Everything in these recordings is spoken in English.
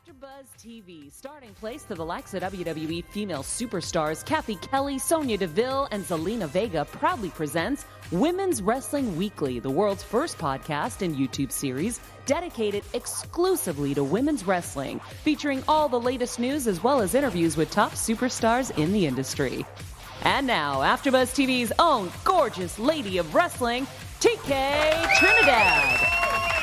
AfterBuzz TV, starting place to the likes of WWE female superstars Kathy Kelly, Sonya Deville, and Zelina Vega proudly presents Women's Wrestling Weekly, the world's first podcast and YouTube series dedicated exclusively to women's wrestling, featuring all the latest news as well as interviews with top superstars in the industry. And now, AfterBuzz TV's own gorgeous lady of wrestling, TK Trinidad.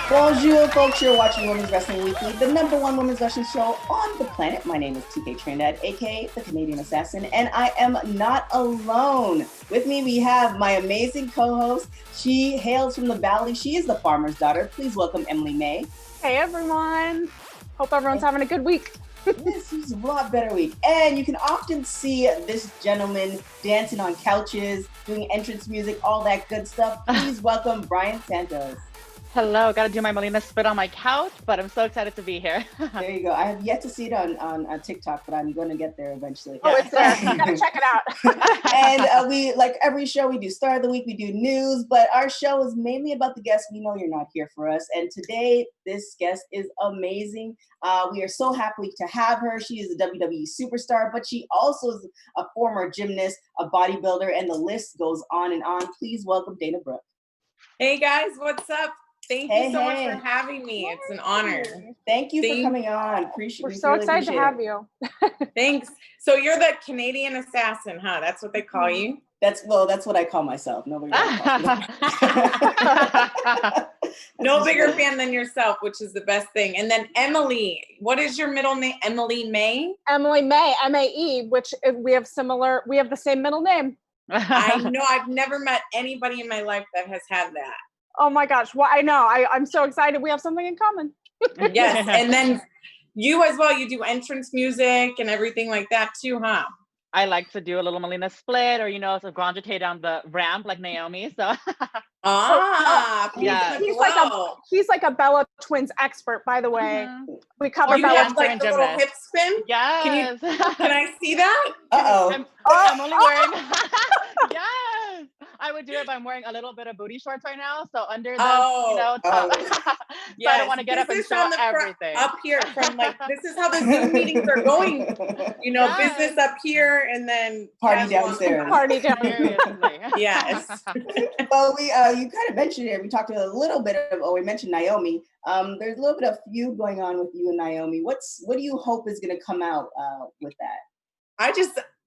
Bonjour, folks. You're watching Women's Wrestling Weekly, the #1 women's wrestling show on the planet. My name is TK Trinidad, aka the Canadian Assassin, and I am not alone. With me, we have my amazing co-host. She hails from the Valley. She is the farmer's daughter. Please welcome Emily May. Hey, everyone. Hope everyone's having a good week. This is a lot better week. And you can often see this gentleman dancing on couches, doing entrance music, all that good stuff. Please welcome Brian Santos. Hello, got to do my Melina spit on my couch, but I'm so excited to be here. There you go. I have yet to see it on TikTok, but I'm going to get there eventually. Oh, it's there. You got to check it out. And we, like every show, we do Star of the Week, we do news, but our show is mainly about the guests. We know you're not here for us. And today, this guest is amazing. We are so happy to have her. She is a WWE superstar, but she also is a former gymnast, a bodybuilder, and the list goes on and on. Please welcome Dana Brooke. Hey guys, what's up? Thank you so much for having me. It's an honor. Thank you for coming on. We're so excited to have you. Thanks. So you're the Canadian Assassin, huh? That's what they call you? That's what I call myself. Nobody else calls me. No bigger fan than yourself, which is the best thing. And then Emily, what is your middle name? Emily May? Emily May, M-A-E, which we have the same middle name. I know. I've never met anybody in my life that has had that. Oh my gosh. Well, I know. I'm so excited. We have something in common. Yes. And then you as well, you do entrance music and everything like that too, huh? I like to do a little Melina split or, so Grand Jeté down the ramp like Naomi. So yeah. He's like a Bella Twins expert, by the way. Mm-hmm. We cover you Bella have like the little hip spin? Yes. Can I see that? I'm only wearing yes. I would do it, but I'm wearing a little bit of booty shorts right now. So under the, top. So I don't want to get up and show everything. Up here from this is how the Zoom meetings are going. Business up here and then party downstairs. Party downstairs. Yes. Well, you kind of mentioned it. We talked a little bit we mentioned Naomi. There's a little bit of feud going on with you and Naomi. What do you hope is going to come out with that?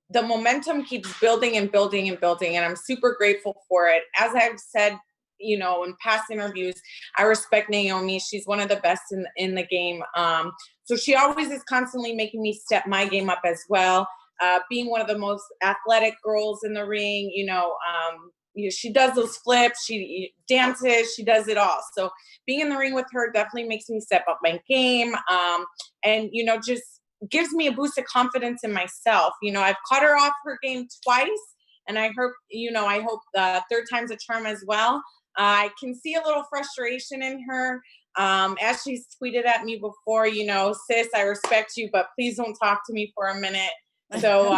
The momentum keeps building and building and building, and I'm super grateful for it. As I've said, in past interviews, I respect Naomi. She's one of the best in the game. So she always is constantly making me step my game up as well. Being one of the most athletic girls in the ring, she does those flips, she dances, she does it all. So being in the ring with her definitely makes me step up my game. And just gives me a boost of confidence in myself. I've caught her off her game twice, and I hope the third time's a charm as well. I can see a little frustration in her. As she's tweeted at me before, sis, I respect you, but please don't talk to me for a minute. So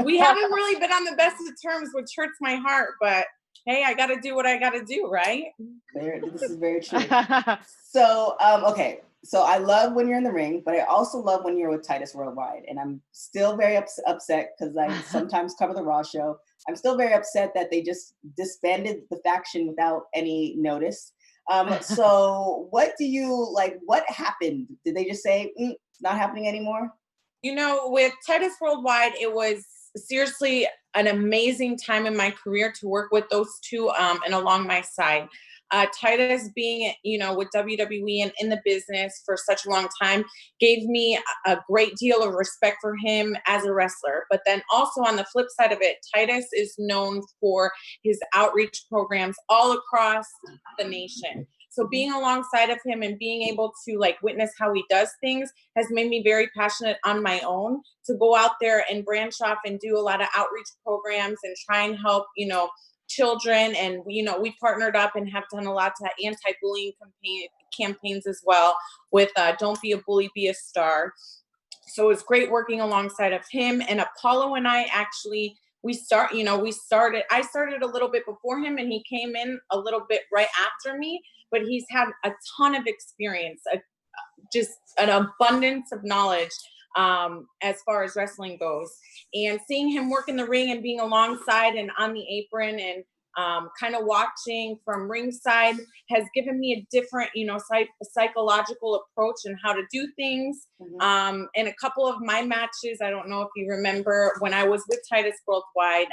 we haven't really been on the best of terms, which hurts my heart, but hey, I got to do what I got to do, right? This is very true. So, okay. So I love when you're in the ring, but I also love when you're with Titus Worldwide. And I'm still very upset because I sometimes cover the Raw show. I'm still very upset that they just disbanded the faction without any notice. So what happened? Did they just say, it's not happening anymore? With Titus Worldwide, it was seriously an amazing time in my career to work with those two and along my side. Titus being, with WWE and in the business for such a long time gave me a great deal of respect for him as a wrestler. But then also on the flip side of it, Titus is known for his outreach programs all across the nation. So being alongside of him and being able to witness how he does things has made me very passionate on my own to go out there and branch off and do a lot of outreach programs and try and help, children. And, we partnered up and have done a lot of anti-bullying campaigns as well with Don't Be a Bully, Be a Star. So it was great working alongside of him. And Apollo and I actually, I started a little bit before him and he came in a little bit right after me, but he's had a ton of experience, just an abundance of knowledge as far as wrestling goes. And seeing him work in the ring and being alongside and on the apron and kind of watching from ringside has given me a different, psychological approach and how to do things. In a couple of my matches, I don't know if you remember, when I was with Titus Worldwide,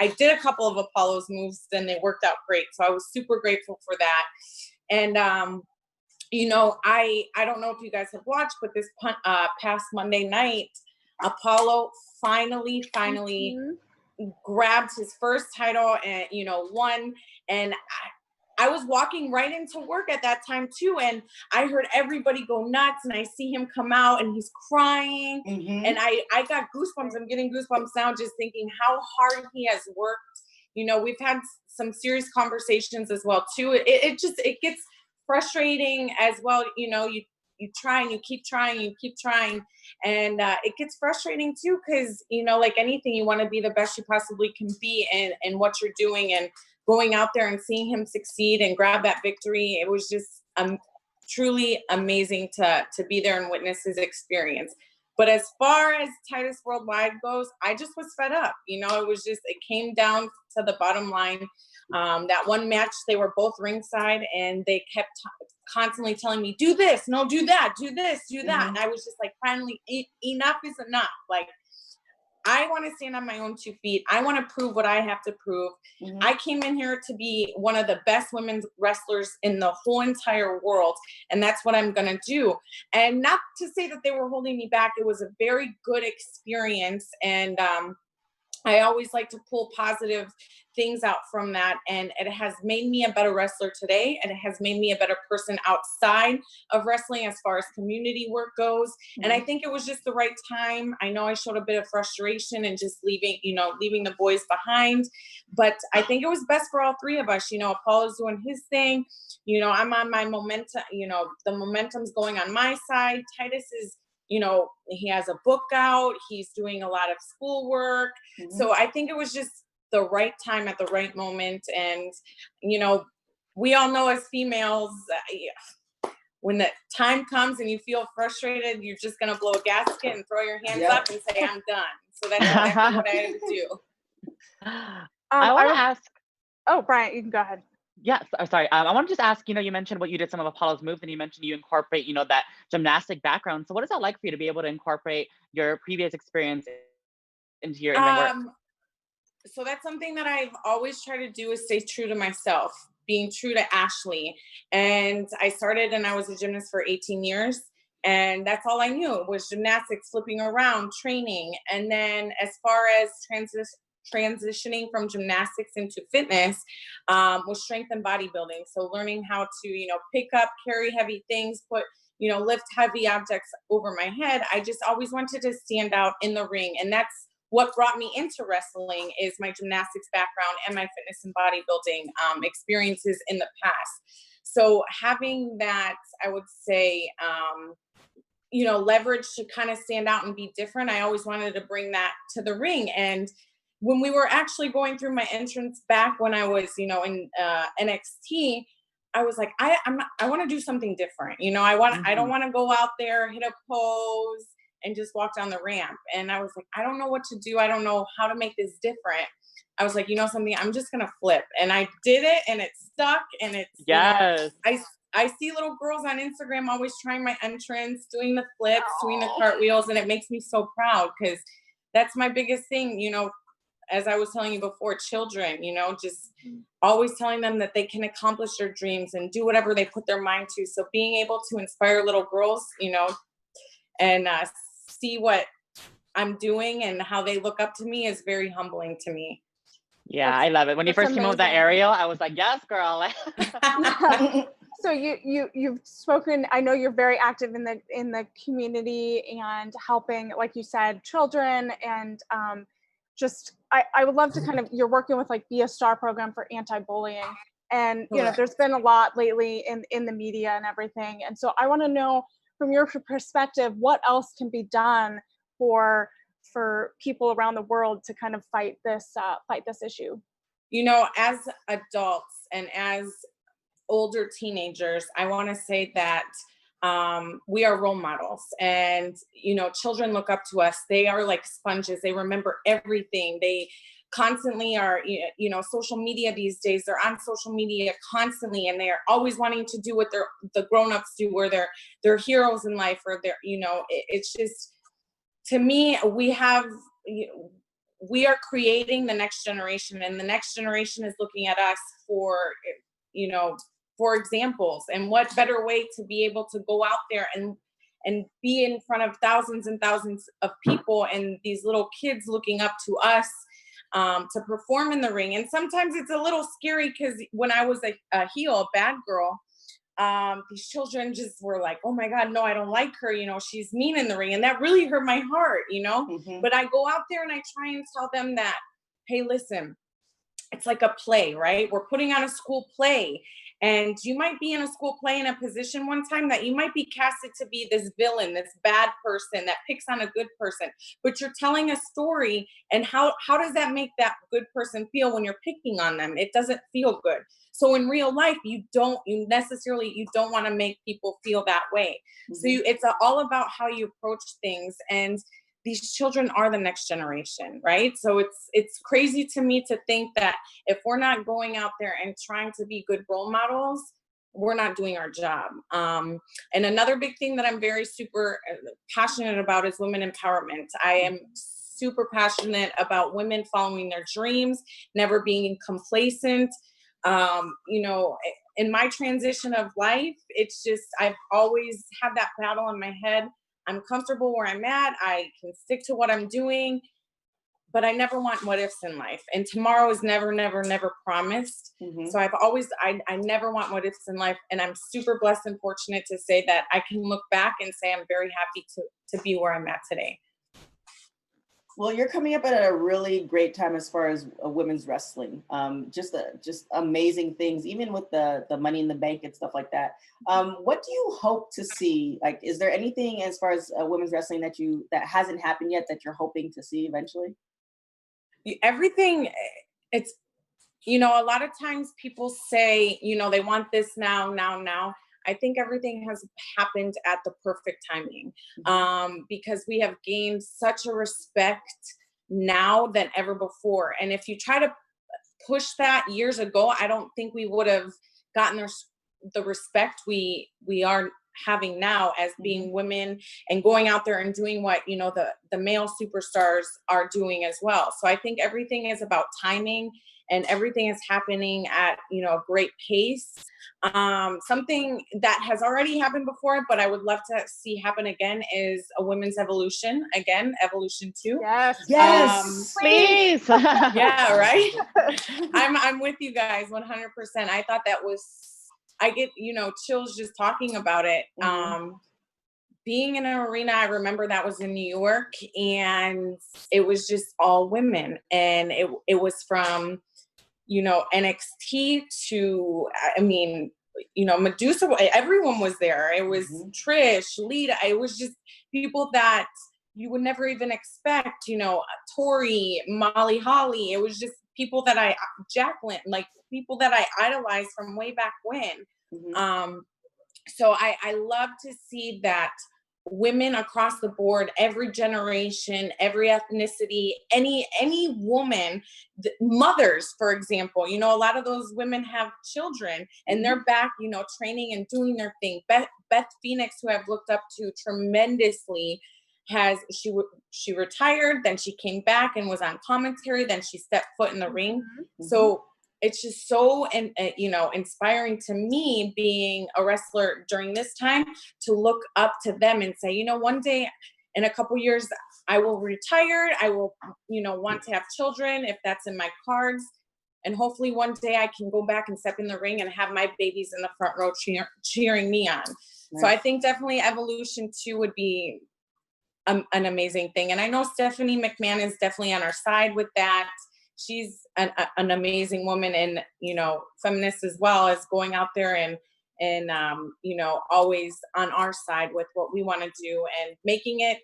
I did a couple of Apollo's moves and they worked out great. So I was super grateful for that. And, I don't know if you guys have watched, but this past Monday night, Apollo finally grabbed his first title and, won. And I was walking right into work at that time too. And I heard everybody go nuts and I see him come out and he's crying. And I got goosebumps. I'm getting goosebumps now just thinking how hard he has worked. We've had some serious conversations as well too. It gets frustrating as well. You try and you keep trying, and it gets frustrating too because like anything, you want to be the best you possibly can be in what you're doing, and going out there and seeing him succeed and grab that victory, it was just truly amazing to be there and witness his experience. But as far as Titus Worldwide goes, I just was fed up. It came down to the bottom line. That one match, they were both ringside and they kept constantly telling me, do this, no, do that, do this, do that. And I was just like, finally, enough is enough. Like, I want to stand on my own 2 feet. I want to prove what I have to prove. I came in here to be one of the best women's wrestlers in the whole entire world. And that's what I'm going to do. And not to say that they were holding me back. It was a very good experience. And I always like to pull positive things out from that. And it has made me a better wrestler today. And it has made me a better person outside of wrestling as far as community work goes. And I think it was just the right time. I know I showed a bit of frustration and just leaving the boys behind, but I think it was best for all three of us. Apollo's doing his thing. I'm on my momentum, the momentum's going on my side. Titus is, he has a book out. He's doing a lot of schoolwork. So I think it was just the right time at the right moment. And, we all know as females, when the time comes and you feel frustrated, you're just going to blow a gasket and throw your hands up and say, I'm done. So that's exactly what I do. I want to ask. Oh, Bryant, you can go ahead. Yes, sorry. I want to just ask, you mentioned what you did some of Apollo's moves, and you mentioned you incorporate, that gymnastic background. So what is that like for you to be able to incorporate your previous experience into your work? So that's something that I've always tried to do, is stay true to myself, being true to Ashley. And I started and I was a gymnast for 18 years. And that's all I knew was gymnastics, flipping around, training. And then as far as transitioning from gymnastics into fitness was strength and bodybuilding. So learning how to, pick up, carry heavy things, lift heavy objects over my head. I just always wanted to stand out in the ring. And that's what brought me into wrestling, is my gymnastics background and my fitness and bodybuilding experiences in the past. So having that, I would say, leverage to kind of stand out and be different, I always wanted to bring that to the ring. And when we were actually going through my entrance back when I was, in NXT, I was like, I want to do something different. I don't want to go out there, hit a pose and just walk down the ramp. And I was like, I don't know what to do. I don't know how to make this different. I was like, something, I'm just going to flip. And I did it and it stuck. And it's, yes. I see little girls on Instagram always trying my entrance, doing the flips, doing the cartwheels. And it makes me so proud, because that's my biggest thing, as I was telling you before, children, just always telling them that they can accomplish their dreams and do whatever they put their mind to. So being able to inspire little girls, and see what I'm doing and how they look up to me is very humbling to me. Yeah, I love it. When you first came up with that aerial, I was like, yes, girl. So you've spoken, I know you're very active in the community and helping, like you said, children, and I would love to kind of, you're working with like Be a Star program for anti-bullying, and there's been a lot lately in the media and everything, and so I want to know from your perspective, what else can be done for people around the world to kind of fight this issue? As adults and as older teenagers, I want to say that we are role models, and children look up to us. They are like sponges. They remember everything. They constantly are, social media these days, they're on social media constantly, and they are always wanting to do what the grown-ups do, where they're heroes in life, or it's just, to me, we are creating the next generation, and the next generation is looking at us for examples. And what better way to be able to go out there and be in front of thousands and thousands of people, and these little kids looking up to us to perform in the ring. And sometimes it's a little scary, because when I was a heel, a bad girl, these children just were like, oh my God, no, I don't like her. She's mean in the ring. And that really hurt my heart, Mm-hmm. But I go out there and I try and tell them that, hey, listen, it's like a play, right? We're putting on a school play. And you might be in a school play in a position one time that you might be casted to be this villain, this bad person that picks on a good person, but you're telling a story. And how does that make that good person feel when you're picking on them? It doesn't feel good. So in real life, you don't want to make people feel that way. Mm-hmm. So it's all about how you approach things. And these children are the next generation, right? So it's crazy to me to think that if we're not going out there and trying to be good role models, we're not doing our job. And another big thing that I'm very super passionate about is women empowerment. I am super passionate about women following their dreams, never being complacent. In my transition of life, it's just, I've always had that battle in my head. I'm comfortable where I'm at. I can stick to what I'm doing, but I never want what ifs in life. And tomorrow is never, never, never promised. Mm-hmm. So I never want what ifs in life. And I'm super blessed and fortunate to say that I can look back and say, I'm very happy to be where I'm at today. Well, you're coming up at a really great time as far as women's wrestling. Just amazing things, even with the Money in the Bank and stuff like that. What do you hope to see? Like, is there anything as far as women's wrestling that hasn't happened yet that you're hoping to see eventually? Everything. It's, a lot of times people say, they want this now. I think everything has happened at the perfect timing, because we have gained such a respect now than ever before. And if you try to push that years ago, I don't think we would have gotten the respect we are having now as being women, and going out there and doing what, the male superstars are doing as well. So I think everything is about timing, and everything is happening at, a great pace. Something that has already happened before, but I would love to see happen again, is a women's evolution. Again, Evolution 2. Yes. Please. Yeah, right. I'm with you guys 100%. I thought that was, I get, chills just talking about it. Mm-hmm. Being in an arena, I remember that was in New York, and it was just all women. And it was from, NXT to, Medusa, everyone was there. It was Trish, Lita. It was just people that you would never even expect, Tori, Molly Holly. It was just people that Jacqueline, like people that I idolized from way back when. Mm-hmm. So I love to see that women across the board, every generation, every ethnicity, any woman, mothers, for example, a lot of those women have children, and they're back, training and doing their thing. Beth Phoenix, who I've looked up to tremendously, she retired, then she came back and was on commentary, then she stepped foot in the ring. Mm-hmm. So it's just so, inspiring to me, being a wrestler during this time, to look up to them and say, one day in a couple years, I will retire. I will, want to have children if that's in my cards. And hopefully one day I can go back and step in the ring and have my babies in the front row cheering me on. Nice. So I think definitely Evolution 2 would be an amazing thing. And I know Stephanie McMahon is definitely on our side with that. She's an amazing woman, and, feminist as well, as going out there and always on our side with what we want to do, and making it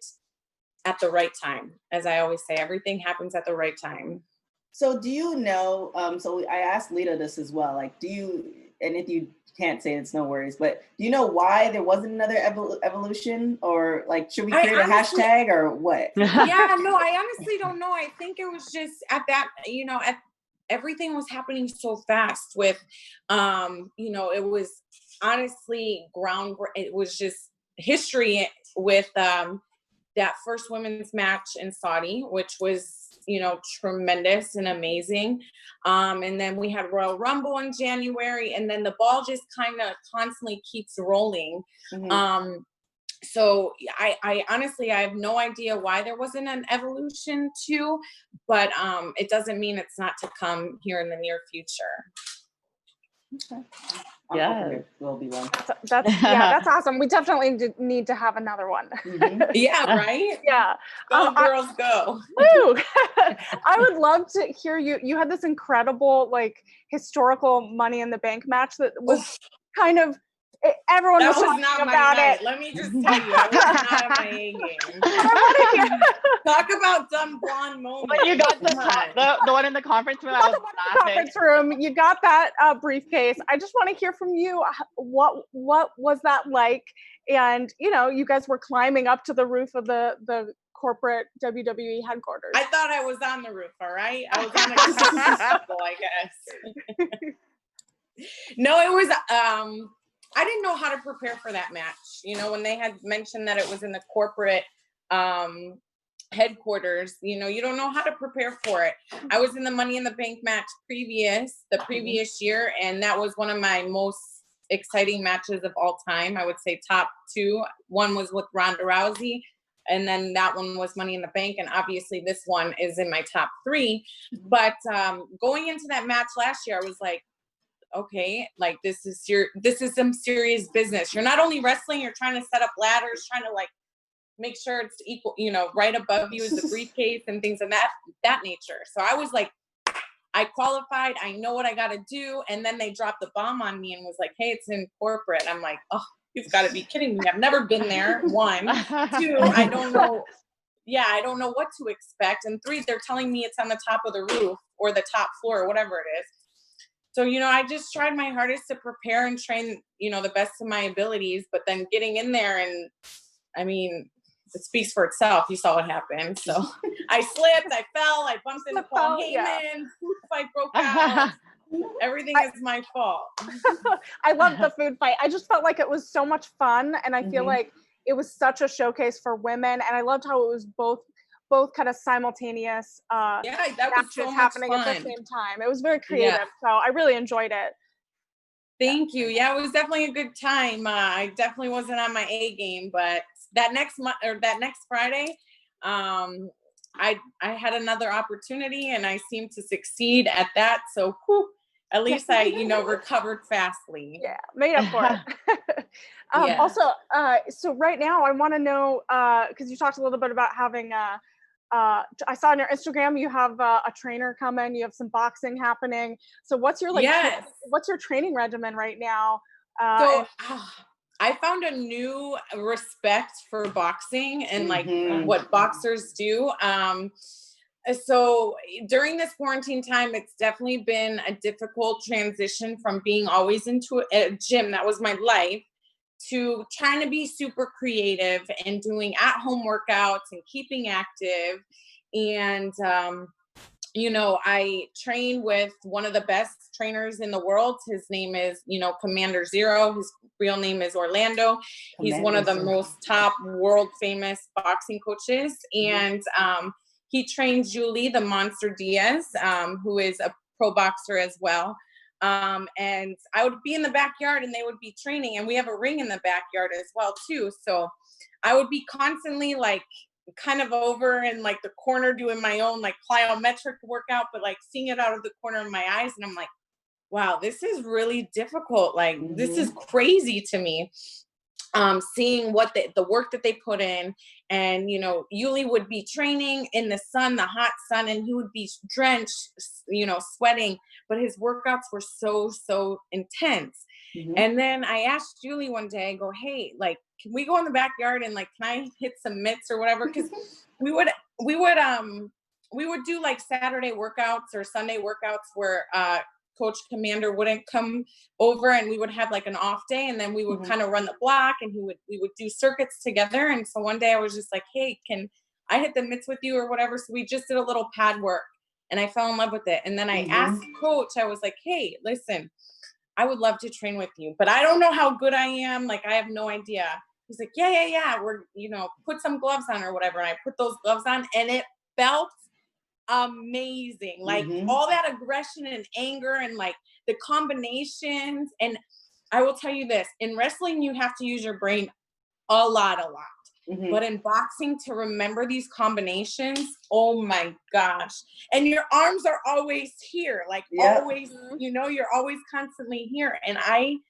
at the right time. As I always say, everything happens at the right time. So do you know, so I asked Lita this as well, like, and if you can't say it's no worries, but do you know why there wasn't another evolution, or like, should we create a hashtag or what? Yeah, no, I honestly don't know. I think it was just at that, everything was happening so fast with, it was honestly it was just history with that first women's match in Saudi, which was, tremendous and amazing. And then we had Royal Rumble in January, and then the ball just kind of constantly keeps rolling. Mm-hmm. So I honestly, I have no idea why there wasn't an evolution too, but it doesn't mean it's not to come here in the near future. Okay. Yeah, will be one. That's awesome. We definitely need to have another one. Mm-hmm. Yeah, right. Yeah, go girls, go. Woo! I would love to hear you. You had this incredible, like, historical Money in the Bank match that was kind of. Everyone was talking about it. Let me just tell you, I was not in my A game. Talk about dumb blonde moment. But you got the one in the conference room. You got that briefcase. I just want to hear from you. What was that like? And you guys were climbing up to the roof of the corporate WWE headquarters. I thought I was on the roof. All right, I was on a couple, I guess. No, it was. I didn't know how to prepare for that match. When they had mentioned that it was in the corporate headquarters, you don't know how to prepare for it. I was in the Money in the Bank match the previous year, and that was one of my most exciting matches of all time. I would say top two. One was with Ronda Rousey, and then that one was Money in the Bank, and obviously this one is in my top three. But going into that match last year, I was like, okay, like this is some serious business. You're not only wrestling, you're trying to set up ladders, trying to like make sure it's equal, right above you is the briefcase and things of that nature. So I was like, I qualified, I know what I got to do. And then they dropped the bomb on me and was like, hey, it's in corporate. I'm like, oh, you've got to be kidding me. I've never been there. 1, 2, I don't know. Yeah, I don't know what to expect. And 3, they're telling me it's on the top of the roof or the top floor or whatever it is. So, I just tried my hardest to prepare and train, the best of my abilities, but then getting in there, and I mean, it speaks for itself. You saw what happened. So I slipped, I fell, I bumped into Paul Heyman, food fight broke out. Everything is my fault. I love the food fight. I just felt like it was so much fun. And I feel like it was such a showcase for women. And I loved how it was both kind of simultaneous that was so much happening fun. at the same time. It was very creative. So I really enjoyed it. Thank you. Yeah, it was definitely a good time. I definitely wasn't on my A game, but that next Friday, I had another opportunity and I seemed to succeed at that. So at least I, recovered fastly. Yeah, made up for it. Also, so right now I want to know, because you talked a little bit about having I saw on your Instagram you have a trainer coming. You have some boxing happening. So what's your what's your training regimen right now? I found a new respect for boxing and like what boxers do. So during this quarantine time, it's definitely been a difficult transition from being always into a gym, that was my life, to trying to be super creative and doing at-home workouts and keeping active. And, I train with one of the best trainers in the world. His name is, Commander Zero. His real name is Orlando. He's one of the most top world famous boxing coaches. And he trains Julie, the Monster Diaz, who is a pro boxer as well. And I would be in the backyard and they would be training, and we have a ring in the backyard as well too. So I would be constantly like kind of over in like the corner doing my own like plyometric workout, but like seeing it out of the corner of my eyes. And I'm like, wow, this is really difficult. Like this is crazy to me. Seeing what the work that they put in, and Yuli would be training in the sun, the hot sun, and he would be drenched, sweating, but his workouts were so intense. And then I asked Julie one day, I go, hey, like, can we go in the backyard and like, can I hit some mitts or whatever? Because we would we would do like Saturday workouts or Sunday workouts where Coach Commander wouldn't come over, and we would have like an off day, and then we would kind of run the block, and we would do circuits together. And so one day I was just like, hey, can I hit the mitts with you or whatever? So we just did a little pad work, and I fell in love with it. And then I asked Coach, I was like, hey, listen, I would love to train with you, but I don't know how good I am. Like, I have no idea. He's like, yeah. We're, put some gloves on or whatever. And I put those gloves on, and it felt amazing. Like all that aggression and anger and like the combinations. And I will tell you this, in wrestling, you have to use your brain a lot. But in boxing, to remember these combinations, oh my gosh. And your arms are always here, like always, you're always constantly here. And I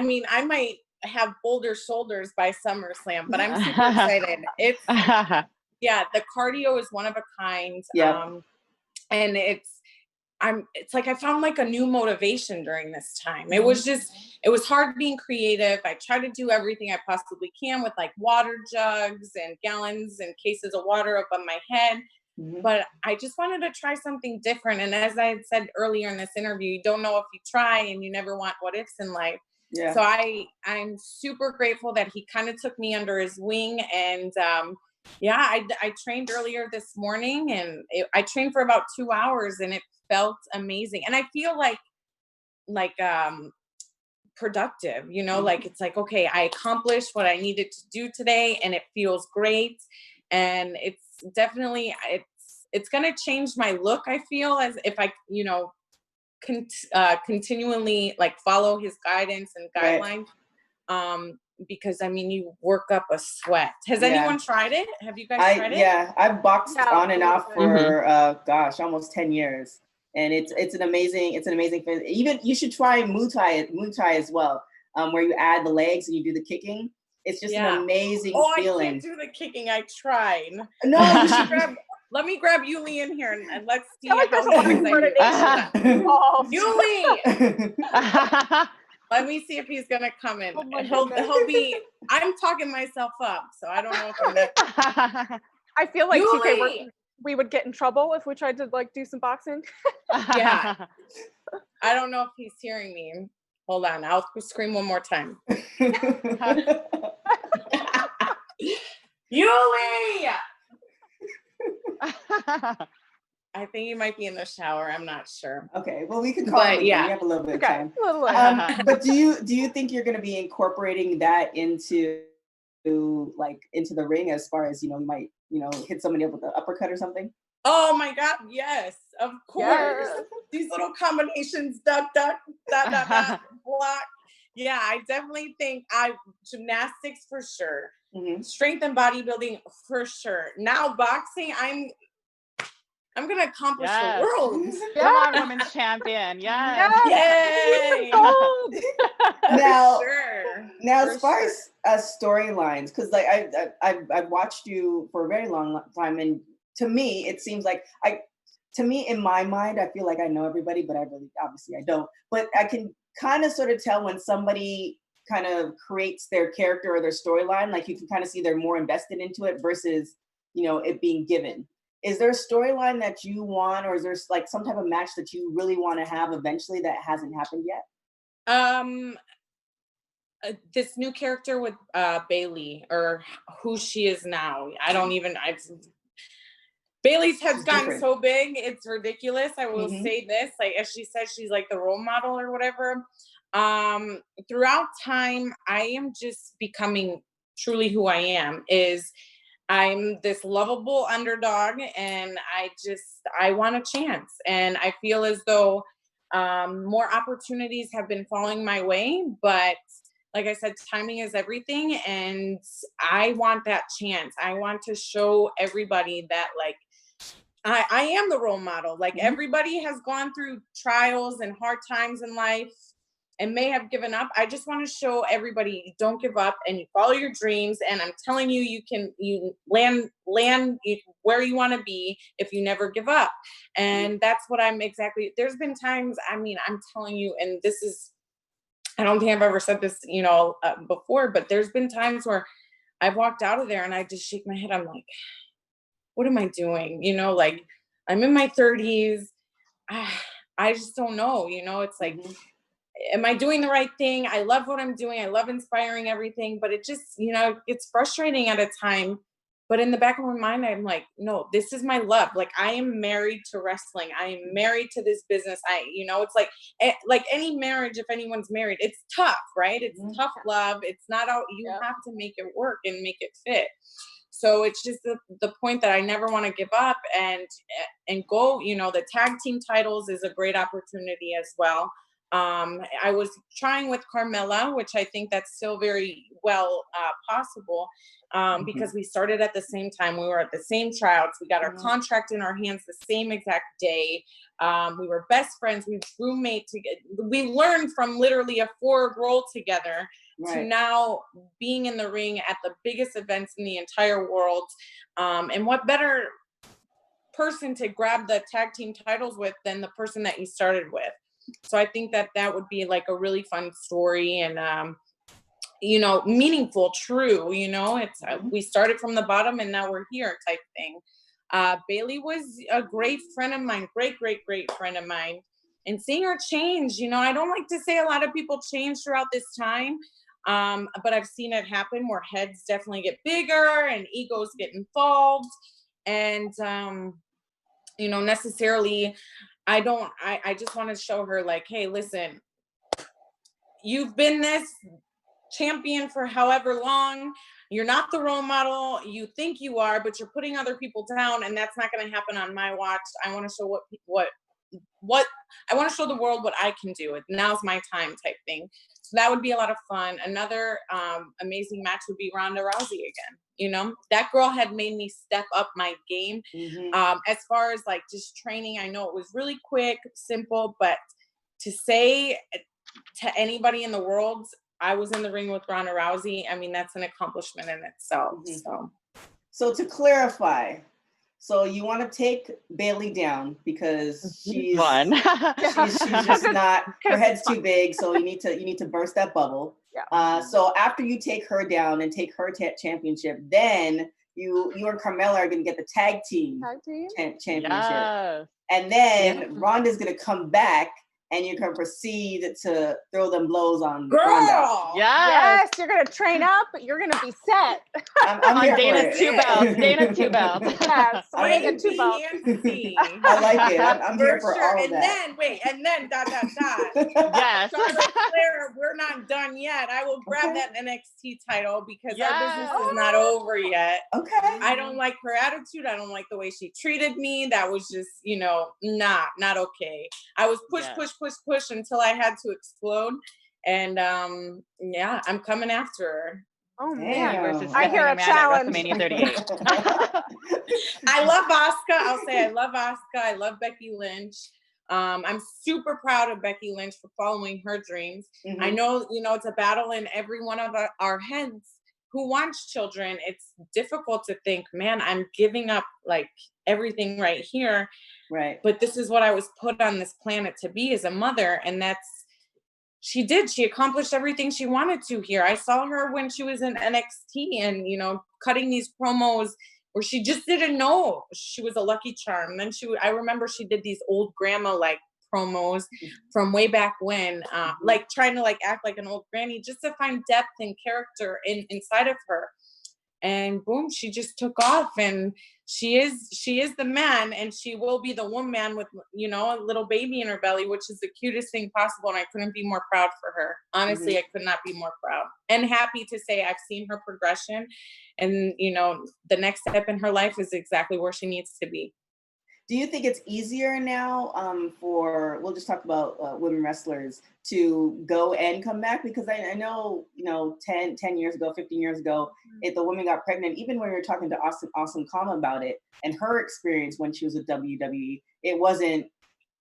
mean, I might have bolder shoulders by SummerSlam, but I'm super excited. It's, the cardio is one of a kind. And it's like I found like a new motivation during this time. It was hard being creative. I try to do everything I possibly can with like water jugs and gallons and cases of water up on my head. But I just wanted to try something different. And as I had said earlier in this interview, you don't know if you try, and you never want what ifs in life. So I'm super grateful that he kind of took me under his wing. And I trained earlier this morning, and I trained for about 2 hours, and it felt amazing. And I feel like productive, like it's like, okay, I accomplished what I needed to do today, and it feels great. And it's definitely, it's going to change my look. I feel as if I, continually like follow his guidance and guidelines. Because I mean, you work up a sweat. Has anyone tried it? Have you guys tried it? Yeah, I've boxed on and off for almost 10 years. And it's an amazing thing. Even you should try Muay Thai as well, where you add the legs and you do the kicking. It's just an amazing feeling. I can't do the kicking. I tried. No, you should let me grab Yuli in here and let's see how Yuli. Let me see if he's gonna come in. He'll be. I'm talking myself up, so I don't know if I'm gonna. I feel like TK, we would get in trouble if we tried to like do some boxing. Yeah. I don't know if he's hearing me. Hold on, I'll scream one more time. Yuli! I think he might be in the shower. I'm not sure. Okay, well, we can call him. Yeah, we have a little bit of time. But do you think you're going to be incorporating that into the ring, as far as you might hit somebody up with an uppercut or something? Oh my God, yes, of course. Yes. These little combinations, duck, block. Yeah, I definitely think gymnastics for sure. Strength and bodybuilding for sure. Now boxing, I'm gonna accomplish the world. Come on, women's champion. Yay! Now, as far as storylines, because like I've watched you for a very long time, and to me it seems like in my mind I feel like I know everybody, but obviously I don't. But I can kind of sort of tell when somebody kind of creates their character or their storyline. Like you can kind of see they're more invested into it versus it being given. Is there a storyline that you want, or is there like some type of match that you really want to have eventually that hasn't happened yet? This new character with Bayley, or who she is now. Bayley's has gotten so big, it's ridiculous. I will say this, like as she said, she's like the role model or whatever. Throughout time, I am just becoming truly who I am. I'm this lovable underdog, and I want a chance. And I feel as though more opportunities have been falling my way, but like I said, timing is everything. And I want that chance. I want to show everybody that like, I am the role model. Like everybody has gone through trials and hard times in life and may have given up. I just want to show everybody, don't give up, and you follow your dreams. And I'm telling you, you land where you want to be if you never give up. And that's what there's been times, I mean, I'm telling you, and this is, I don't think I've ever said this, before, but there's been times where I've walked out of there and I just shake my head. I'm like, what am I doing? Like I'm in my 30s. I just don't know, you know, it's like, am I doing the right thing? I love what I'm doing. I love inspiring everything, but it just, you know, it's frustrating at a time. But in the back of my mind, I'm like, no, this is my love. Like, I am married to wrestling. I am married to this business. You know, it's like any marriage, if anyone's married, it's tough, right? It's tough love. It's not out. You have to make it work and make it fit. So it's just the point that I never want to give up and go, you know, the tag team titles is a great opportunity as well. I was trying with Carmella, which I think that's still very well possible because we started at the same time. We were at the same tryouts. We got our contract in our hands the same exact day. We were best friends. We roommate together. We learned from literally a 4 role together to now being in the ring at the biggest events in the entire world. And what better person to grab the tag team titles with than the person that you started with? So I think that would be like a really fun story and, you know, meaningful, true, you know, it's, we started from the bottom and now we're here type thing. Bayley was a great friend of mine, great friend of mine, and seeing her change, you know, I don't like to say a lot of people change throughout this time. But I've seen it happen where heads definitely get bigger and egos get involved. And, you know, necessarily, I just want to show her like, hey, listen, you've been this champion for however long. You're not the role model. You think you are, but you're putting other people down, and that's not going to happen on my watch. I want to show what I want to show the world what I can do. Now's my time type thing. So that would be a lot of fun. Another amazing match would be Ronda Rousey again. You know, that girl had made me step up my game. As far as like just training, I know it was really quick, simple, but to say to anybody in the world, I was in the ring with Ronda Rousey, I mean, that's an accomplishment in itself. So to clarify, so you want to take Bayley down because she's just not, her head's too big, so you need to burst that bubble. So after you take her down and take her championship, then you and Carmella are going to get the tag team championship. And then Ronda's going to come back and you can proceed to throw them blows on Ronda. Yes, you're gonna train up. You're gonna be set. I'm on Dana's 2 belts. Dana's 2 belts. Yes, we're gonna get 2 belts. I like it. I'm here for sure. all of that. And then Yes. Charlotte Flair, we're not done yet. I will grab that NXT title because our business is not over yet. I don't like her attitude. I don't like the way she treated me. That was just, you know, not okay. I was push until I had to explode. And I'm coming after her. Oh man, I hear a challenge. WrestleMania 38. I love Asuka. I'll say I love Asuka. I love Becky Lynch. I'm super proud of Becky Lynch for following her dreams. I know, you know, it's a battle in every one of our heads who wants children. It's difficult to think, man, I'm giving up like everything right here. Right. But this is what I was put on this planet to be as a mother. And she accomplished everything she wanted to here. I saw her when she was in NXT and, you know, cutting these promos where she just didn't know she was a Lucky Charm. Then I remember she did these old grandma like promos from way back when, like trying to like act like an old granny just to find depth and character inside of her. And boom, she just took off, and she is the man, and she will be the woman with, you know, a little baby in her belly, which is the cutest thing possible. And I couldn't be more proud for her. Honestly, I could not be more proud and happy to say I've seen her progression, and, you know, the next step in her life is exactly where she needs to be. Do you think it's easier now we'll just talk about women wrestlers to go and come back? Because I know, you know, 10 years ago, 15 years ago, if the woman got pregnant, even when we were talking to Awesome Kama about it and her experience when she was at WWE, it wasn't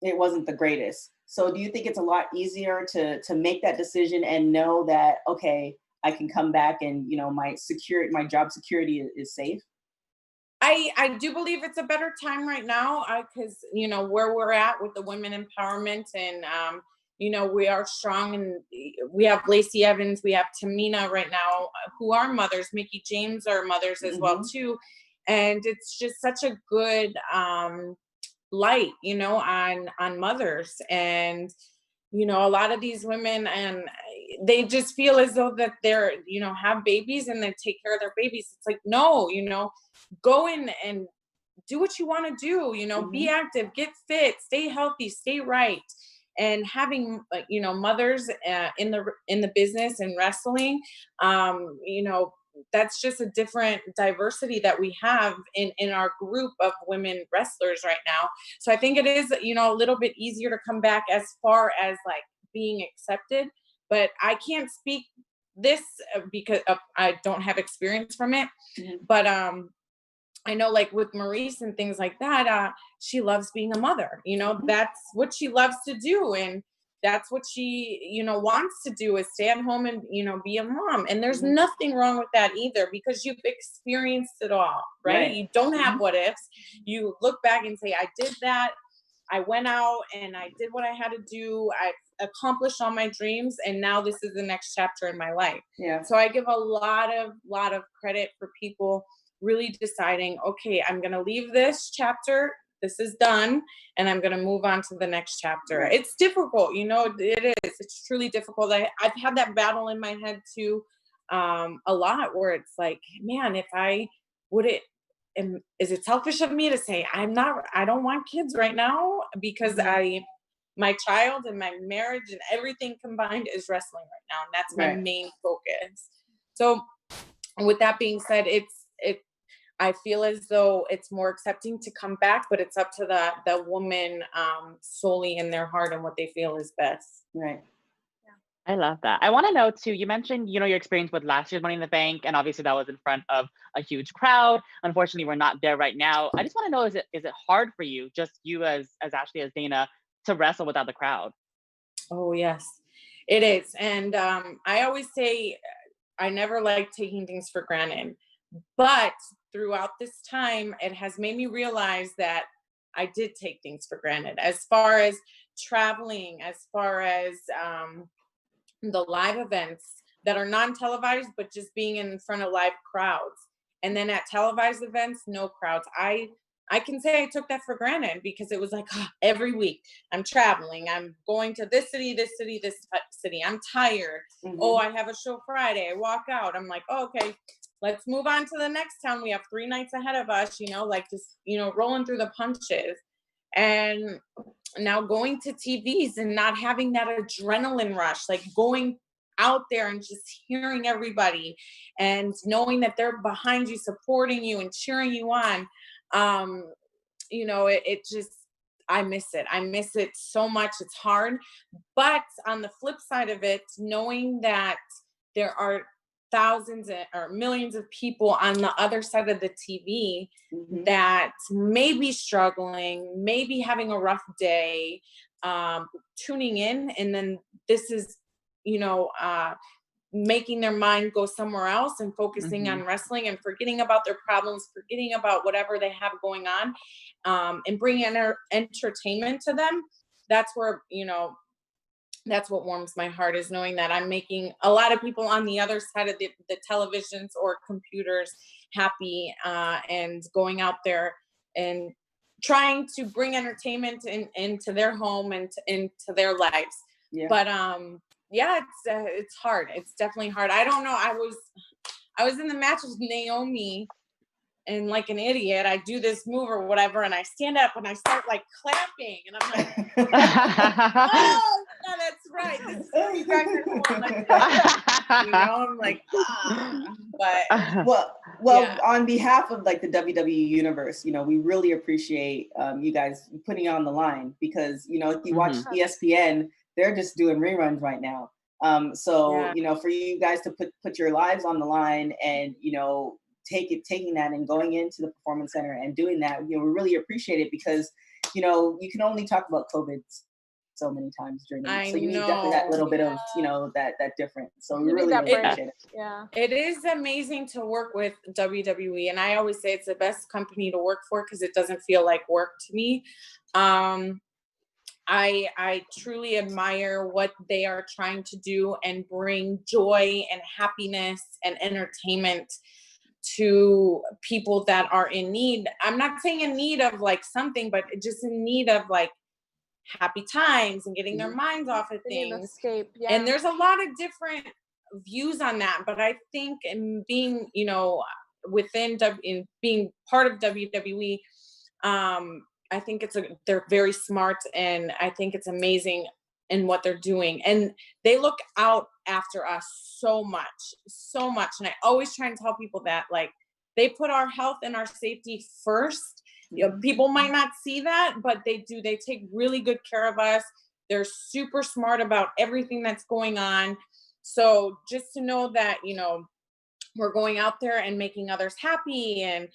the greatest. So do you think it's a lot easier to make that decision and know that, okay, I can come back and, you know, my job security is safe? I do believe it's a better time right now because, you know, where we're at with the women empowerment and, you know, we are strong, and we have Lacey Evans, we have Tamina right now who are mothers. Mickie James are mothers as well too. And it's just such a good light, on mothers. And, a lot of these women, and they just feel as though that they're, have babies and then take care of their babies. It's like, no, go in and do what you want to do, be active, get fit, stay healthy, stay right. And having, mothers in the business and wrestling, that's just a different diversity that we have in our group of women wrestlers right now. So I think it is, a little bit easier to come back as far as like being accepted. But I can't speak this because I don't have experience from it. But I know, like with Maurice and things like that, she loves being a mother. That's what she loves to do. And that's what she, wants to do, is stay at home and, be a mom. And there's nothing wrong with that either, because you've experienced it all, right? You don't have what ifs. You look back and say, I did that. I went out and I did what I had to do. I accomplished all my dreams. And now this is the next chapter in my life. Yeah. So I give a lot of credit for people really deciding, okay, I'm going to leave this chapter. This is done. And I'm going to move on to the next chapter. Right. It's difficult. It is. It's truly difficult. I've had that battle in my head too, a lot, where it's like, man, if I is it selfish of me to say I don't want kids right now, because my child and my marriage and everything combined is wrestling right now. And that's my main focus. So with that being said, I feel as though it's more accepting to come back, but it's up to the woman solely in their heart and what they feel is best. Right. I love that. I want to know too, you mentioned, your experience with last year's Money in the Bank, and obviously that was in front of a huge crowd. Unfortunately, we're not there right now. I just want to know, is it hard for you, just you as Ashley, as Dana, to wrestle without the crowd? Oh, yes, it is. And I always say, I never like taking things for granted, but throughout this time, it has made me realize that I did take things for granted, as far as traveling, as far as the live events that are non-televised, but just being in front of live crowds. And then at televised events, no crowds. I can say I took that for granted, because it was like, every week I'm traveling, I'm going to this city, this city, this city. I'm tired. Oh, I have a show Friday. I walk out. I'm like, okay, let's move on to the next town. We have 3 nights ahead of us, just, rolling through the punches. And now going to TVs and not having that adrenaline rush, like going out there and just hearing everybody and knowing that they're behind you, supporting you and cheering you on. It just, I miss it. I miss it so much. It's hard. But on the flip side of it, knowing that there are thousands or millions of people on the other side of the TV that may be struggling, maybe having a rough day, tuning in, and then this is, making their mind go somewhere else and focusing on wrestling and forgetting about their problems, forgetting about whatever they have going on, and bringing entertainment to them. That's where, that's what warms my heart, is knowing that I'm making a lot of people on the other side of the televisions or computers happy, and going out there and trying to bring entertainment into their home and into their lives. Yeah. But it's hard. It's definitely hard. I don't know. I was in the match with Naomi, and like an idiot, I do this move or whatever, and I stand up and I start like clapping, and I'm like, oh, no, that's right. This is what you guys are doing. I'm like, but well, on behalf of like the WWE universe, we really appreciate you guys putting on the line, because if you watch ESPN, they're just doing reruns right now. For you guys to put your lives on the line and taking that and going into the Performance Center and doing that, we really appreciate it, because you can only talk about COVID so many times during the week. So you need definitely that little bit of that difference. So we really appreciate it. Yeah, it is amazing to work with WWE, and I always say it's the best company to work for, because it doesn't feel like work to me. I truly admire what they are trying to do and bring joy and happiness and entertainment to people that are in need. I'm not saying in need of like something, but just in need of like happy times and getting their minds off of They need an things. escape. Yeah. And there's a lot of different views on that, but I think in being, you know, in being part of WWE, I think they're very smart, and I think it's amazing in what they're doing, and they look out after us so much. And I always try and tell people that, like, they put our health and our safety first. You know, people might not see that, but they do. They take really good care of us. They're super smart about everything that's going on. So just to know that, you know, we're going out there and making others happy, and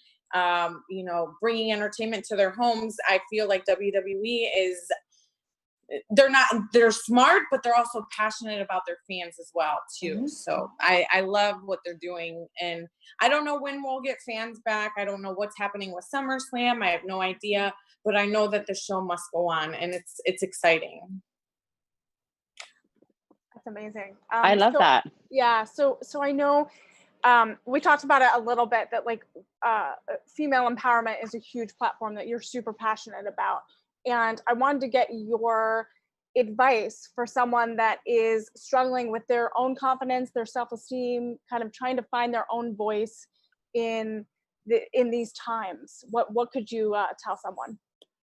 you know, bringing entertainment to their homes. I feel like WWE is, they're smart, but they're also passionate about their fans as well too. So I love what they're doing, and I don't know when we'll get fans back. I don't know what's happening with SummerSlam. I have no idea, but I know that the show must go on, and it's exciting. That's amazing. I love that. Yeah. So I know we talked about it a little bit, that like female empowerment is a huge platform that you're super passionate about. And I wanted to get your advice for someone that is struggling with their own confidence, their self-esteem, kind of trying to find their own voice in these times. What could you tell someone?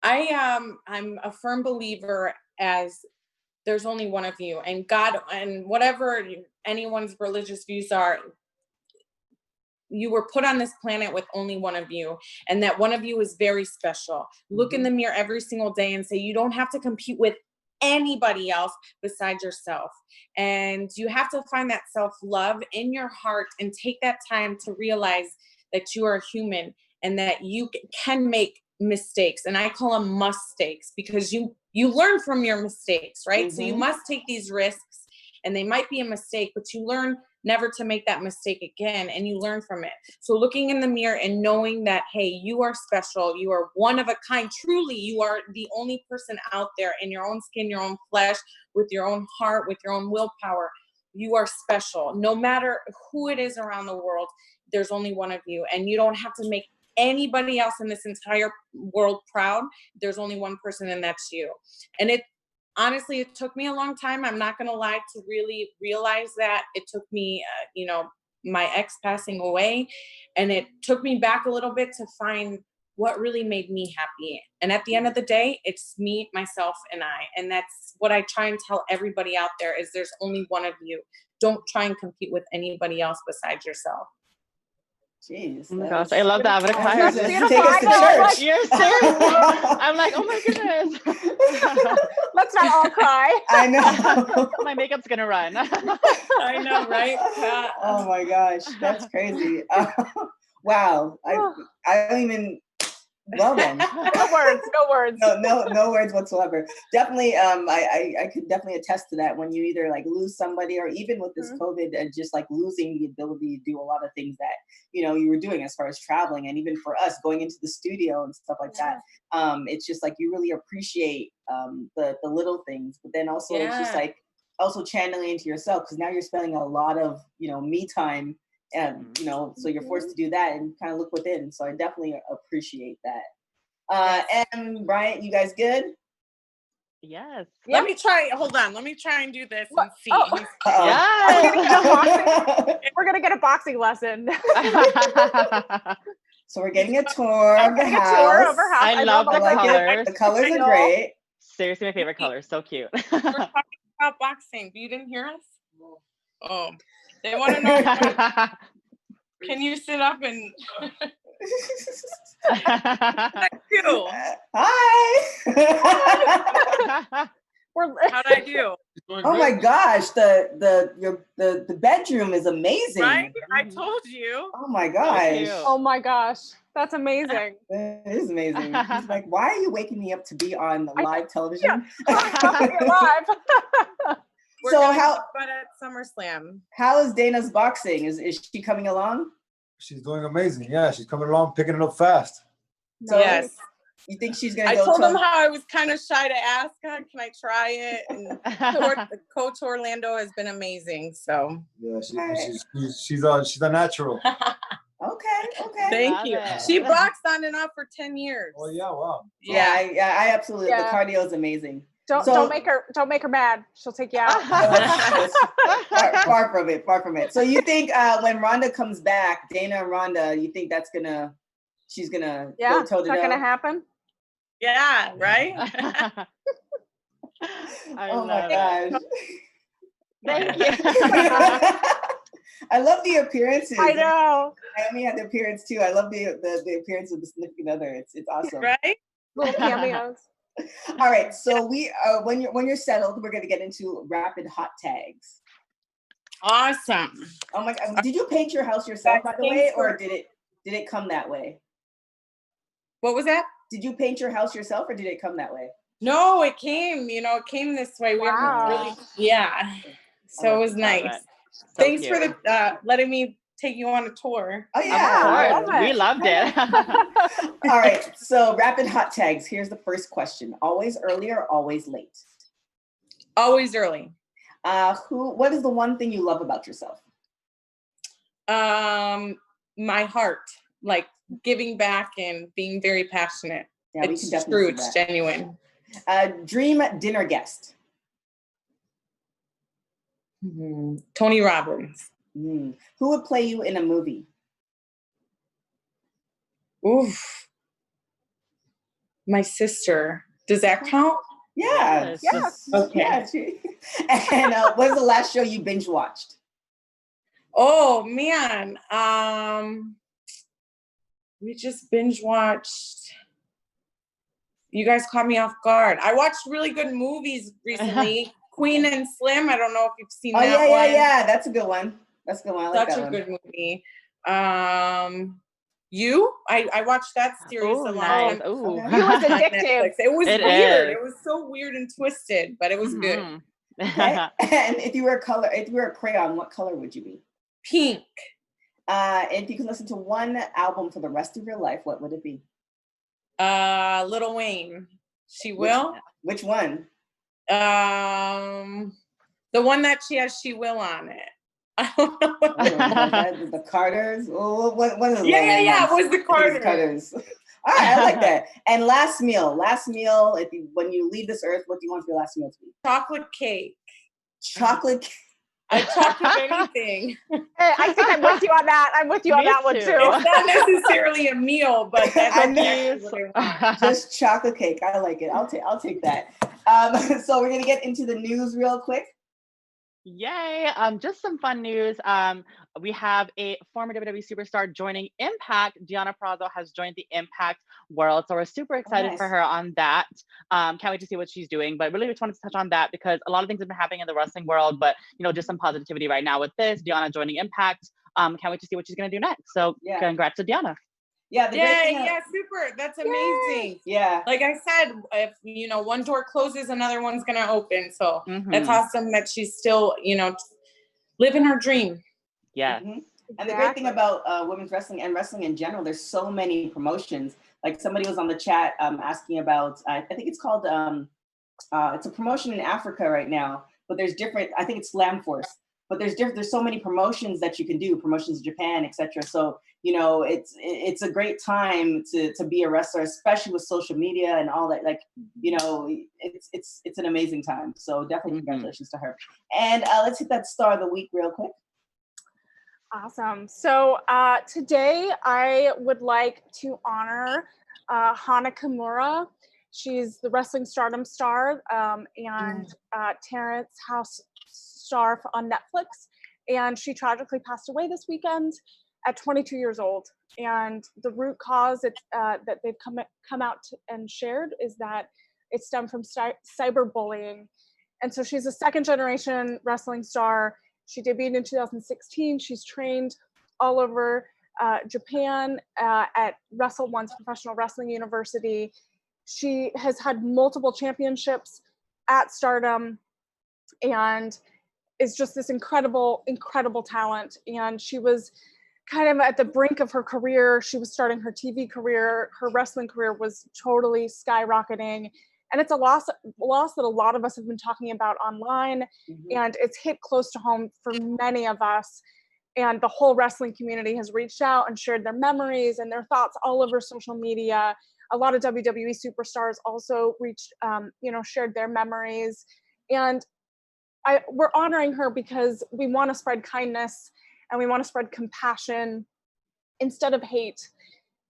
I'm a firm believer as there's only one of you, and God, and whatever anyone's religious views are, you were put on this planet with only one of you, and that one of you is very special. Look in the mirror every single day and say, you don't have to compete with anybody else besides yourself. And you have to find that self-love in your heart and take that time to realize that you are human and that you can make mistakes. And I call them mistakes, because you learn from your mistakes, right? So you must take these risks, and they might be a mistake, but you learn never to make that mistake again, and you learn from it. So looking in the mirror and knowing that, hey, you are special, you are one of a kind, truly, you are the only person out there in your own skin, your own flesh, with your own heart, with your own willpower. You are special. No matter who it is around the world, there's only one of you, and you don't have to make anybody else in this entire world proud. There's only one person, and that's you. And honestly, it took me a long time. I'm not going to lie, to really realize that. It took me, you know, my ex passing away, and it took me back a little bit to find what really made me happy. And at the end of the day, it's me, myself, and I. And that's what I try and tell everybody out there, is there's only one of you. Don't try and compete with anybody else besides yourself. Jeez. Oh my gosh, I love that. I'm gonna cry. That's Take beautiful. us to I know, church. You're serious. I'm like, oh my goodness. Let's not all cry. I know. My makeup's gonna run. I know, right? Oh my gosh, that's crazy. Wow. I don't even. Well then. No words. No words whatsoever. Definitely, I could definitely attest to that, when you either like lose somebody, or even with this COVID, just like losing the ability to do a lot of things that, you know, you were doing as far as traveling, and even for us going into the studio and stuff like that. It's just like you really appreciate the little things, but then also it's just like also channeling into yourself, because now you're spending a lot of, you know, me time. And, you know, so you're forced to do that and kind of look within. So I definitely appreciate that. And Bryant, you guys good? Yes. Let me try. Hold on. Let me try and do this and see. Oh. Yes. We're gonna get a boxing lesson. So we're getting a tour of the house. I love the colors. The colors are great. Seriously, my favorite color. So cute. We're talking about boxing, but you didn't hear us? Oh, they want to know. Can you sit up and? Hi. How'd I do? Oh my gosh, the bedroom is amazing. Right? I told you. Oh my gosh. Oh my gosh, that's amazing. It is amazing. He's like, why are you waking me up to be on the live television? You're live. So how about at SummerSlam? How is Dana's boxing? Is she coming along? She's doing amazing. Yeah, she's coming along, picking it up fast. So yes. You think she's gonna I go? told them how I was kind of shy to ask her, can I try it? And Coach Orlando has been amazing. So yeah, she's a natural. Okay. Thank Love you. it. She boxed on and off for 10 years. Oh yeah, wow. Yeah, I absolutely. Yeah. The cardio is amazing. Don't make her mad. She'll take you out. Far from it. So you think when Ronda comes back, Dana and Ronda, you think she's gonna go toe to toe? It's not gonna happen. Yeah, right? Oh my gosh. Thank you. I love the appearances. I know. Naomi had the appearance too. I love the appearance of the significant other. It's awesome. Right? Little cameos. All right. So we when you're settled, we're gonna get into rapid hot tags. Awesome. Oh my God. Did you paint your house yourself, by the way, or did it come that way? What was that? Did you paint your house yourself or did it come that way? No, it came this way. Wow. So it was nice. It. So Thanks cute. for the letting me take you on a tour. Oh Of yeah. course. We loved it. All right. So rapid hot tags. Here's the first question. Always early or always late? Always early. What is the one thing you love about yourself? My heart, like giving back and being very passionate. Yeah, we It's can definitely true, see it's that. genuine. Dream dinner guest. Tony Robbins. Who would play you in a movie? Oof. My sister. Does that count? Yeah. Yes. Okay. Yeah. And what is the last show you binge watched? Oh man. We just binge watched. You guys caught me off guard. I watched really good movies recently. Queen and Slim. I don't know if you've seen Oh that one. yeah. That's a good one. I like Such that a one. good movie. I watched that series Oh, a long nice. time Ooh. Okay. It was on addictive. Netflix. It was It weird. is. It was so weird and twisted, but it was good. Mhm. Okay. And if you were a crayon, what color would you be? Pink. If you could listen to one album for the rest of your life, what would it be? Lil Wayne. She will. Which one? The one that she has She Will on it. I don't know. The Carters. Oh, what is it? Yeah. It was the Carters. Carters. All right, I like that. And last meal. When you leave this earth, what do you want your last meal to be? Chocolate cake. Chocolate. I chocolate anything. Hey, I think I'm with you on that. I'm with you on Me that one too. too. It's not necessarily a meal, but that's I know. exactly what I want. Just chocolate cake. I like it. I'll take that. So we're gonna get into the news real quick. Yay. Just some fun news. We have a former WWE superstar joining Impact. Deonna Purrazzo has joined the Impact world. So we're super excited nice. for her on that. Can't wait to see what she's doing. But really just wanted to touch on that because a lot of things have been happening in the wrestling world, but just some positivity right now with this. Deonna joining Impact. Can't wait to see what she's gonna do next. So Yeah. Congrats to Deonna. Yeah. Super. That's amazing. Yeah. Like I said, if one door closes, another one's gonna open. So Mhm. that's awesome that she's still, living her dream. Yeah. Mhm. And the great thing about women's wrestling and wrestling in general, there's so many promotions. Like somebody was on the chat asking about, I think it's called, it's a promotion in Africa right now, but there's different, I think it's Slam Force, but there's so many promotions that you can do, promotions in Japan, etc. So, it's a great time to be a wrestler, especially with social media and all that. Like, it's an amazing time. So definitely congratulations to her. And let's hit that star of the week real quick. Awesome. So today I would like to honor Hana Kimura. She's the Wrestling Stardom star and Terrence House star on Netflix. And she tragically passed away this weekend at 22 years old. And the root cause that they've come out and shared is that it stemmed from cyberbullying. And so she's a second generation wrestling star. She debuted in 2016. She's trained all over Japan at Wrestle One's Professional Wrestling University. She has had multiple championships at Stardom and is just this incredible, incredible talent. And she was kind of at the brink of her career. She was starting her TV career. Her wrestling career was totally skyrocketing. And it's a loss that a lot of us have been talking about online, and it's hit close to home for many of us. And the whole wrestling community has reached out and shared their memories and their thoughts all over social media. A lot of WWE superstars also reached, shared their memories. And we're honoring her because we want to spread kindness and we want to spread compassion instead of hate.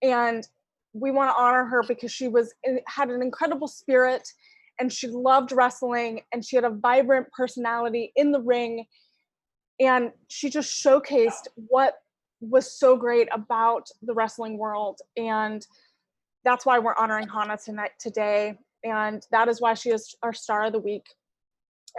And we want to honor her because she had an incredible spirit, and she loved wrestling, and she had a vibrant personality in the ring. And she just showcased what was so great about the wrestling world. And that's why we're honoring Hana today. And that is why she is our star of the week.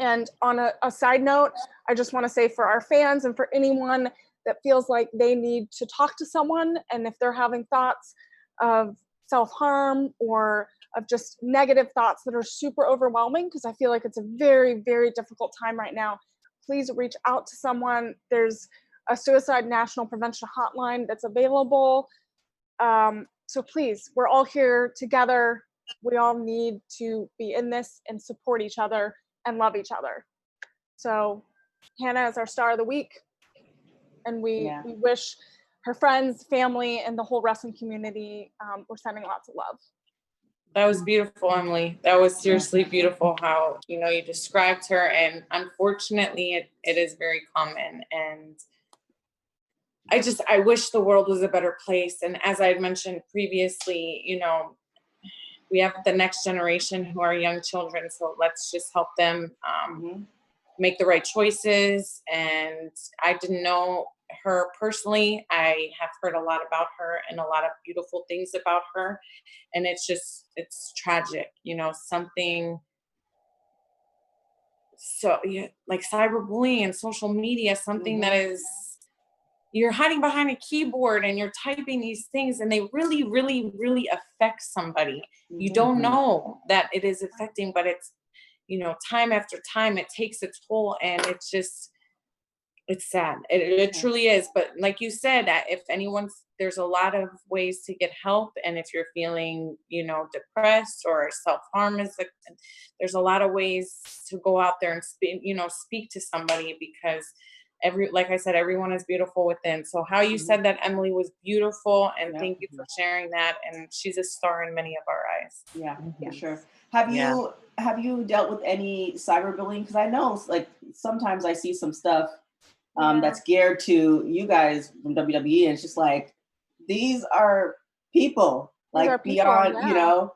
And on a side note, I just want to say, for our fans and for anyone that feels like they need to talk to someone, and if they're having thoughts of self-harm or of just negative thoughts that are super overwhelming, because I feel like it's a very, very difficult time right now, please reach out to someone. There's a Suicide National Prevention Hotline that's available. So please, we're all here together. We all need to be in this and support each other and love each other. So Hana is our star of the week. And we wish her friends, family, and the whole wrestling community, we're sending lots of love. That was beautiful, Emily. That was seriously beautiful how, you described her. And unfortunately, it is very common. And I wish the world was a better place. And as I had mentioned previously, we have the next generation who are young children. So let's just help them make the right choices. And I didn't know her personally. I have heard a lot about her and a lot of beautiful things about her. And it's tragic, something. So like cyberbullying and social media, something that is, you're hiding behind a keyboard and you're typing these things, and they really, really, really affect somebody. You don't know that it is affecting, but it's, time after time, it takes a toll, and it's sad. It truly is. But like you said, if there's a lot of ways to get help. And if you're feeling, depressed or self-harm there's a lot of ways to go out there and speak to somebody, because like I said, everyone is beautiful within. So how you said that, Emily, was beautiful. And thank you for sharing that. And she's a star in many of our eyes. Yeah, for sure. Have you dealt with any cyberbullying? Because I know, like, sometimes I see some stuff that's geared to you guys from WWE, and it's just like, these are people, like, beyond,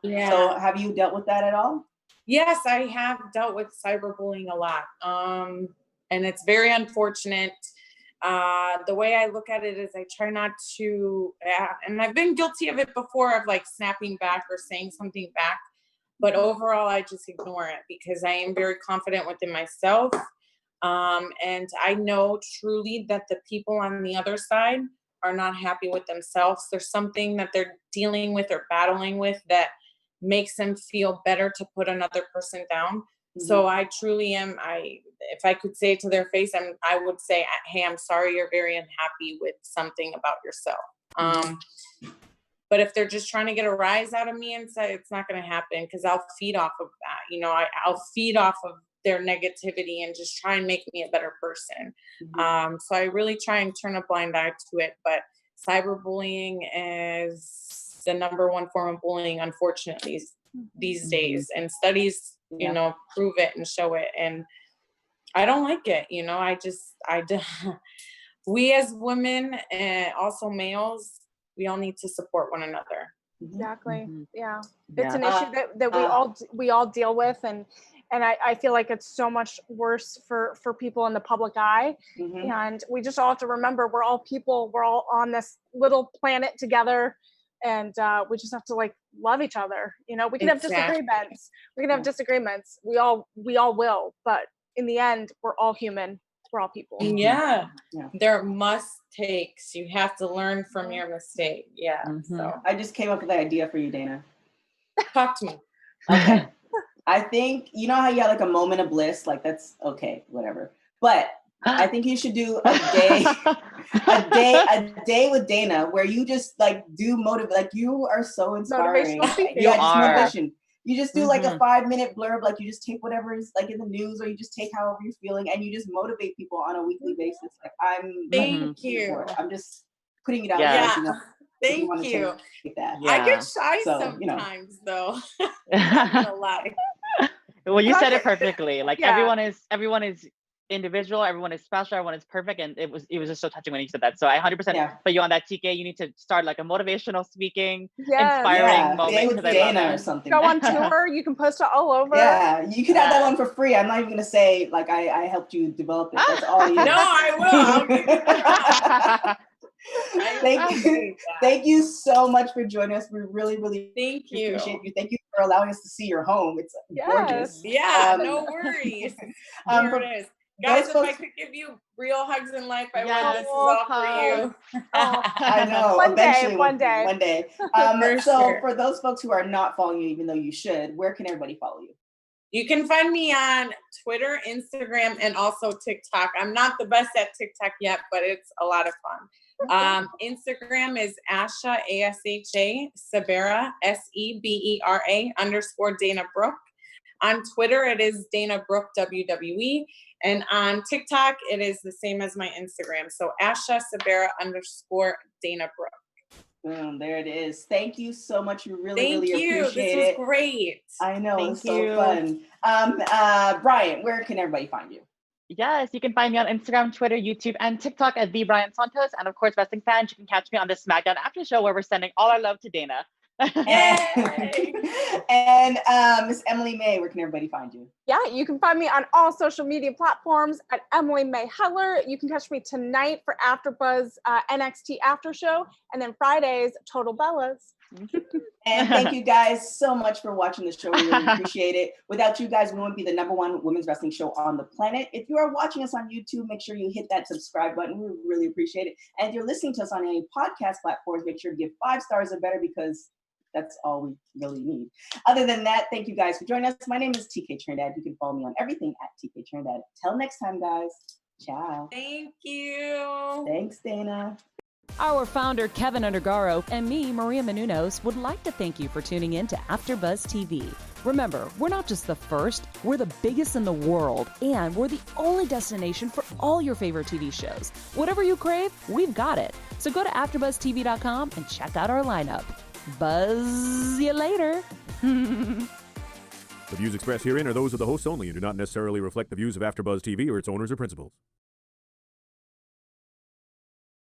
So have you dealt with that at all? Yes, I have dealt with cyberbullying a lot. And it's very unfortunate. The way I look at it is I try not to, and I've been guilty of it before, of like snapping back or saying something back. But overall, I just ignore it because I am very confident within myself. And I know truly that the people on the other side are not happy with themselves. There's something that they're dealing with or battling with that makes them feel better to put another person down. So I truly am, if I could say it to their face, I would say, hey, I'm sorry you're very unhappy with something about yourself. But if they're just trying to get a rise out of me and say, it's not going to happen, because I'll feed off of that. I'll feed off of their negativity and just try and make me a better person. So I really try and turn a blind eye to it. But cyberbullying is the number one form of bullying, unfortunately, these days. And studies, prove it and show it. And I don't like it. We as women and also males, we all need to support one another. Exactly. Yeah. It's an issue that we all deal with. And I feel like it's so much worse for people in the public eye. And we just all have to remember, we're all people. We're all on this little planet together. And we just have to love each other. We can have disagreements. We can have disagreements. We all will. But in the end, we're all human. We're all people. Yeah. There are must takes. You have to learn from your mistake. Yeah. So I just came up with the idea for you, Dana. Talk to me. Okay. I think, how you had a moment of bliss, that's okay, whatever. But I think you should do a day with Dana where you just do you are so inspiring. Motivational speaking. Motivation. You just do like a Mhm. 5-minute blurb, like you just take whatever is like in the news, or you just take however you're feeling, and you just motivate people on a weekly basis. Like I'm like, Thank here for you. it. I'm just putting it out there. Yes. If Yeah. you want Thank to you. take that. I get Yeah. shy So, you know. sometimes though. Not gonna lie. Well, you But said I- it perfectly. Like Yeah. everyone is individual, everyone is special, everyone is perfect, and it was just so touching when you said that. So I 100% Yeah. put you on that, TK. You need to start like a motivational speaking, Yes. inspiring Yeah. Day moment with because I love Dana or it. something. Go on tour. You can post it all over. Yeah, you can have that Yes. one for free. I'm not even gonna say like I helped you develop it. That's all you. No, I will. I'll give you that. I Thank you. appreciate that. Thank you so much for joining us. We really, really Thank you. appreciate you. Thank you for allowing us to see your home. It's gorgeous. Yeah, Um, no worries. um, Here for it is. Guys, those if I folks, could give you real hugs in life, I would. Yes. This is all for you. Oh, I know. One day, Eventually, one day. One day. For So sure. for those folks who are not following you, even though you should, where can everybody follow you? You can find me on Twitter, Instagram, and also TikTok. I'm not the best at TikTok yet, but it's a lot of fun. Instagram is Asha, ASHA, Sebera, SEBERA _ Dana Brooke. On Twitter, it is Dana Brooke WWE. And on TikTok, it is the same as my Instagram. So Asha Sebera _ Dana Brooke. Boom, there it is. Thank you so much. We really, Thank really you. appreciate This was it. great. I know, Thank it's so you. fun. Brian, where can everybody find you? Yes, you can find me on Instagram, Twitter, YouTube, and TikTok at the Brian Santos. And of course, wrestling fans, you can catch me on the SmackDown After Show where we're sending all our love to Dana. Yay! And Miss Emily May, where can everybody find you? Yeah, you can find me on all social media platforms at Emily May Heller. You can catch me tonight for AfterBuzz NXT After Show, and then Fridays Total Bellas. And thank you guys so much for watching the show. We really appreciate it. Without you guys, we wouldn't be the #1 women's wrestling show on the planet. If you are watching us on YouTube, make sure you hit that subscribe button. We really appreciate it. And if you're listening to us on any podcast platforms, make sure to give 5 stars or better, because that's all we really need. Other than that, thank you guys for joining us. My name is TK Trinidad. You can follow me on everything at TK Trinidad. Till next time, guys. Ciao. Thank you. Thanks, Dana. Our founder, Kevin Undergaro, and me, Maria Menounos, would like to thank you for tuning in to AfterBuzz TV. Remember, we're not just the first, we're the biggest in the world, and we're the only destination for all your favorite TV shows. Whatever you crave, we've got it. So go to AfterBuzzTV.com and check out our lineup. Buzz you later. The views expressed herein are those of the hosts only and do not necessarily reflect the views of AfterBuzz TV or its owners or principals.